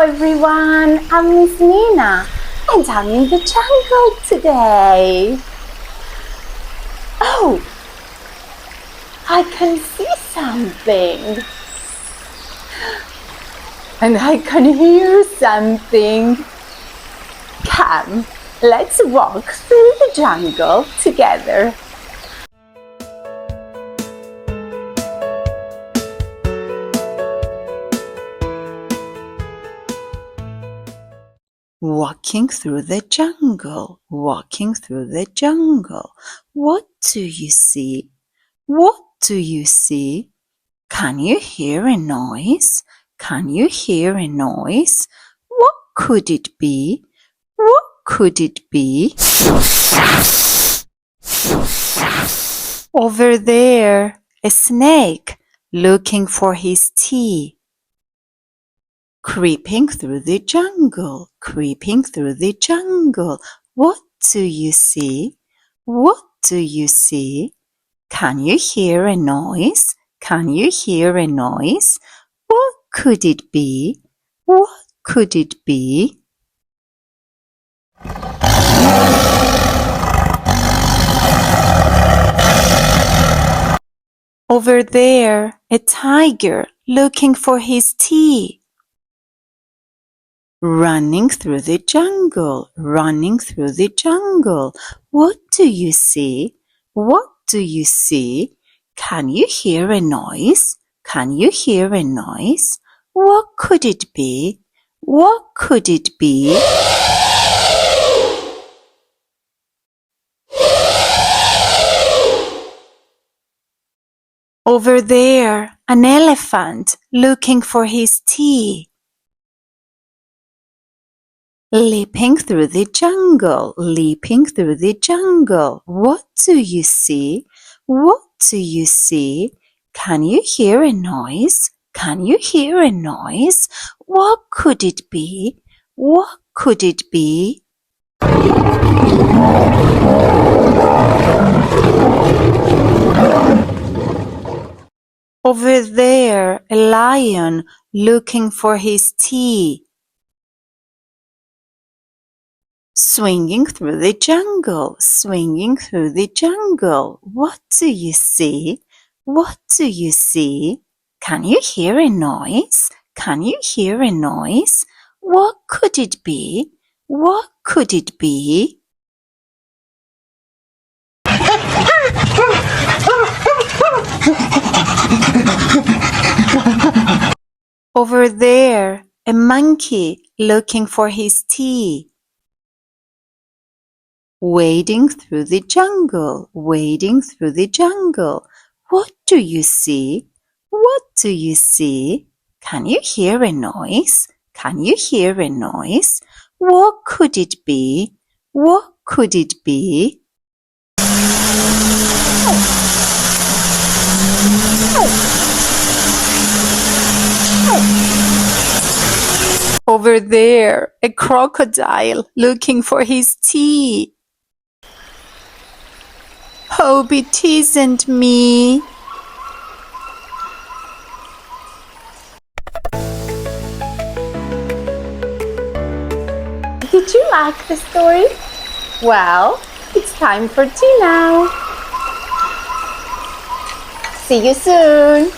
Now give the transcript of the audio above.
everyone, I'm Miss Nina and I'm in the jungle today. Oh, I can see something and I can hear something. Come, let's walk through the jungle together. Walking through the jungle, walking through the jungle. What do you see? What do you see? Can you hear a noise? Can you hear a noise? What could it be? What could it be? Over there, a snake looking for his tea. Creeping through the jungle, creeping through the jungle. What do you see? What do you see? Can you hear a noise? Can you hear a noise? What could it be? What could it be? Over there, a tiger looking for his tea. Running through the jungle, running through the jungle. What do you see? What do you see? Can you hear a noise? Can you hear a noise? What could it be? What could it be? Over there, an elephant looking for his tea. Leaping through the jungle, leaping through the jungle. What do you see? What do you see? Can you hear a noise? Can you hear a noise? What could it be? What could it be? Over there, a lion looking for his tea. Swinging through the jungle, swinging through the jungle. What do you see? What do you see? Can you hear a noise? Can you hear a noise? What could it be? What could it be? Over there, a monkey looking for his tea. Wading through the jungle, wading through the jungle. What do you see? What do you see? Can you hear a noise? Can you hear a noise? What could it be? What could it be? Over there, a crocodile looking for his tea. Hope it isn't me. Did you like the story? Well, it's time for tea now. See you soon.